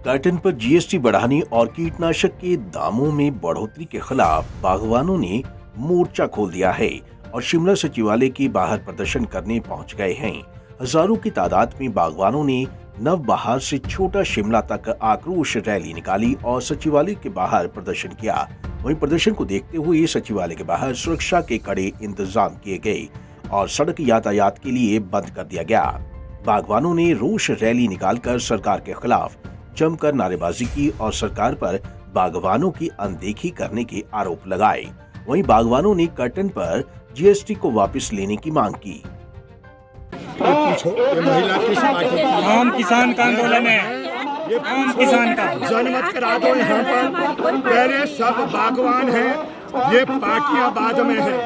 Carton पर GST बढ़ाने और कीटनाशक के दामों में बढ़ोतरी के खिलाफ बागवानों ने मोर्चा खोल दिया है और शिमला सचिवालय के बाहर प्रदर्शन करने पहुंच गए हैं। हजारों की तादाद में बागवानों ने नवबहार से छोटा शिमला तक आक्रोश रैली निकाली और सचिवालय के बाहर प्रदर्शन किया। वहीं प्रदर्शन को देखते हुए सचिवालय के बाहर सुरक्षा के कड़े इंतजाम किए गए और सड़क यातायात के लिए बंद कर दिया गया। बागवानों ने रोष रैली निकालकर सरकार के खिलाफ जमकर नारेबाजी की और सरकार पर बागवानों की अनदेखी करने के आरोप लगाए। वहीं बागवानों ने कर्टन पर जीएसटी को वापस लेने की मांग की। आम किसान का आंदोलन है, आम किसान का जनमत करा दो। यहाँ पर पहले सब बागवान हैं, ये पार्टियां बाद में है,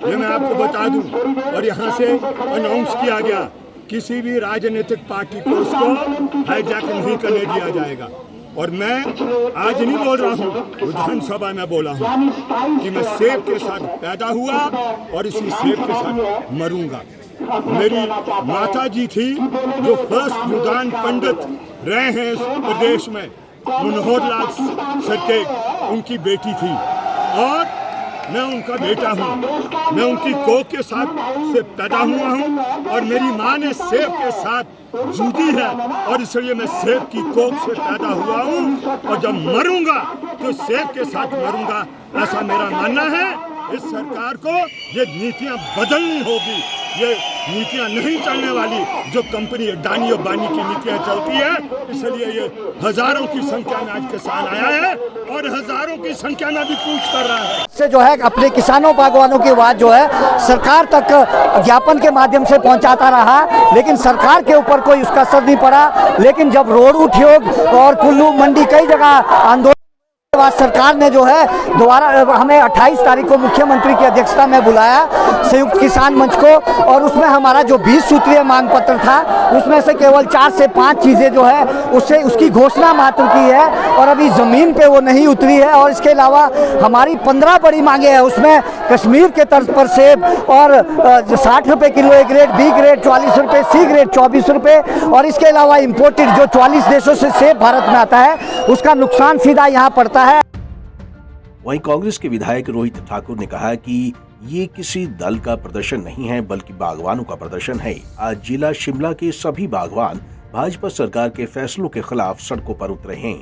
ये मैं आपको बता दूं। और यहाँ से अनाउंस किया गया किसी भी राजनीतिक पार्टी को उसको हाईजैक नहीं करने दिया जाएगा। और मैं आज नहीं बोल रहा हूँ, विधानसभा में बोला हूँ कि मैं सेब के साथ पैदा हुआ और इसी सेब के साथ मरूंगा। मेरी माता जी थी जो फर्स्ट युगान पंडित रहे हैं इस प्रदेश में, मनोहर लाल सरके उनकी बेटी थी और मैं उनका बेटा हूँ। मैं उनकी कोख के साथ से पैदा हुआ हूँ और मेरी माँ ने सेब के साथ जूझी है और इसलिए मैं सेब की कोख से पैदा हुआ हूँ और जब मरूंगा तो सेब के साथ मरूंगा, ऐसा मेरा मानना है। इस सरकार को ये नीतियाँ बदलनी होगी, ये नीतियाँ नहीं चलने वाली जो कंपनी अडानी और बानी की नीतियाँ चलती है। इसलिए ये हजारों की संख्या में आज किसान आया है और हजारों की संख्या में भी कूच कर रहा है। से जो है अपने किसानों बागवानों की आवाज जो है सरकार तक ज्ञापन के माध्यम से पहुंचाता रहा, लेकिन सरकार के ऊपर कोई उसका असर नहीं पड़ा। लेकिन जब रोड उद्योग और कुल्लू मंडी कई जगह आंदोलन सरकार ने जो है दोबारा हमें 28 तारीख को मुख्यमंत्री की अध्यक्षता में बुलाया संयुक्त किसान मंच को, और उसमें हमारा जो 20 सूत्रीय मांग पत्र था उसमें से केवल 4 से 5 चीजें जो है उसकी घोषणा मात्र की है और अभी जमीन पे वो नहीं उतरी है। और इसके अलावा हमारी 15 बड़ी मांगे हैं, उसमें कश्मीर के तर्ज पर सेब और 60 रुपए किलो ए ग्रेड, बी ग्रेड 44 रुपए, सी ग्रेड 24 रुपए, और इसके अलावा इम्पोर्टेड जो 44 देशों से सेब भारत में आता है उसका नुकसान सीधा यहाँ पड़ता है। वहीं कांग्रेस के विधायक रोहित ठाकुर ने कहा कि ये किसी दल का प्रदर्शन नहीं है बल्कि बागवानों का प्रदर्शन है। आज जिला शिमला के सभी बागवान भाजपा सरकार के फैसलों के खिलाफ सड़कों पर उतरे हैं।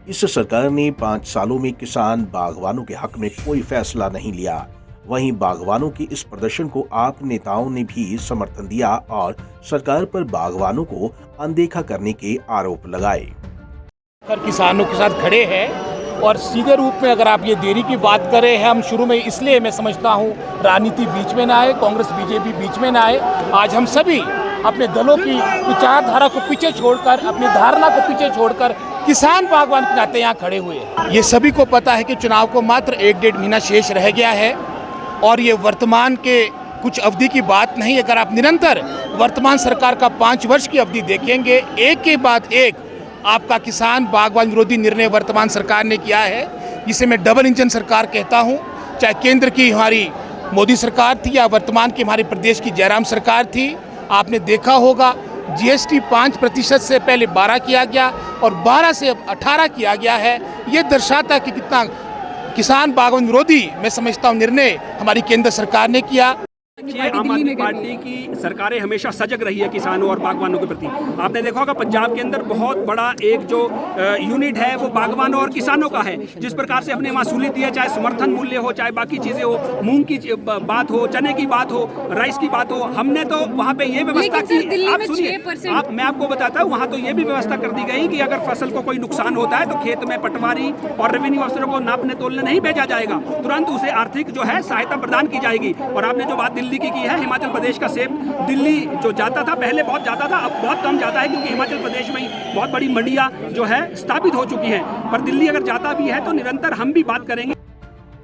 इस सरकार ने 5 सालों में किसान बागवानों के हक में कोई फैसला नहीं लिया। वहीं बागवानों के इस प्रदर्शन को आप नेताओं ने भी समर्थन दिया और सरकार पर बागवानों को अनदेखा करने के आरोप लगाए। किसानों के साथ खड़े हैं और सीधे रूप में अगर आप ये देरी की बात करें हैं, हम शुरू में इसलिए मैं समझता हूँ राजनीति बीच में ना आए, कांग्रेस बीजेपी बीच में ना आए। आज हम सभी अपने दलों की विचारधारा को पीछे छोड़कर, अपनी धारणा को पीछे छोड़कर किसान बागवान के नाते यहाँ खड़े हुए हैं। ये सभी को पता है कि चुनाव को मात्र 1-1.5 महीना शेष रह गया है और ये वर्तमान के कुछ अवधि की बात नहीं। अगर आप निरंतर वर्तमान सरकार का 5 वर्ष की अवधि देखेंगे, एक के बाद एक आपका किसान बागवान विरोधी निर्णय वर्तमान सरकार ने किया है, जिसे मैं डबल इंजन सरकार कहता हूं। चाहे केंद्र की हमारी मोदी सरकार थी या वर्तमान की हमारे प्रदेश की जयराम सरकार थी, आपने देखा होगा जीएसटी 5% से पहले 12 किया गया और 12 से अब 18 किया गया है। ये दर्शाता है कि कितना किसान बागवान विरोधी मैं समझता हूँ निर्णय हमारी केंद्र सरकार ने किया। आम आदमी पार्टी की सरकारें हमेशा सजग रही है किसानों और बागवानों के प्रति। आपने देखा होगा पंजाब के अंदर बहुत बड़ा एक जो यूनिट है वो बागवानों और किसानों का है। जिस प्रकार से अपने मासूली दिया, चाहे समर्थन मूल्य हो, चाहे बाकी चीजें हो, मूंग की बात हो, चने की बात हो, राइस की बात हो, हमने तो वहाँ पे ये व्यवस्था की। आप सुनिए, मैं आपको बताता हूँ, वहाँ तो ये भी व्यवस्था कर दी गई कि अगर फसल को कोई नुकसान होता है तो खेत में पटवारी और रेवेन्यू अफसरों को नापने तोलने नहीं भेजा जाएगा, तुरंत उसे आर्थिक जो है सहायता प्रदान की जाएगी। और आपने जो बात दिल्ली की है, हिमाचल प्रदेश का सेब दिल्ली जो जाता था, पहले बहुत जाता था, अब बहुत कम जाता है क्योंकि हिमाचल प्रदेश में ही बहुत बड़ी मंडियां जो है स्थापित हो चुकी हैं। पर दिल्ली अगर जाता भी है तो निरंतर हम भी बात करेंगे।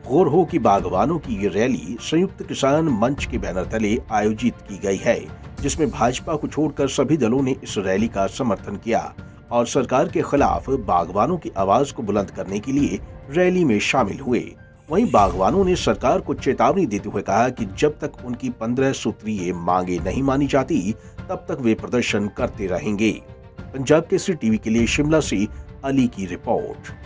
गौर हो कि बागवानों की ये रैली संयुक्त किसान मंच के बैनर तले आयोजित की गई है, जिसमें भाजपा को छोड़कर सभी दलों ने इस रैली का समर्थन किया और सरकार के खिलाफ बागवानों की आवाज को बुलंद करने के लिए रैली में शामिल हुए। वहीं बागवानों ने सरकार को चेतावनी देते हुए कहा कि जब तक उनकी 15 सूत्रीय मांगे नहीं मानी जाती तब तक वे प्रदर्शन करते रहेंगे। पंजाब केसरी टीवी के लिए शिमला से अली की रिपोर्ट।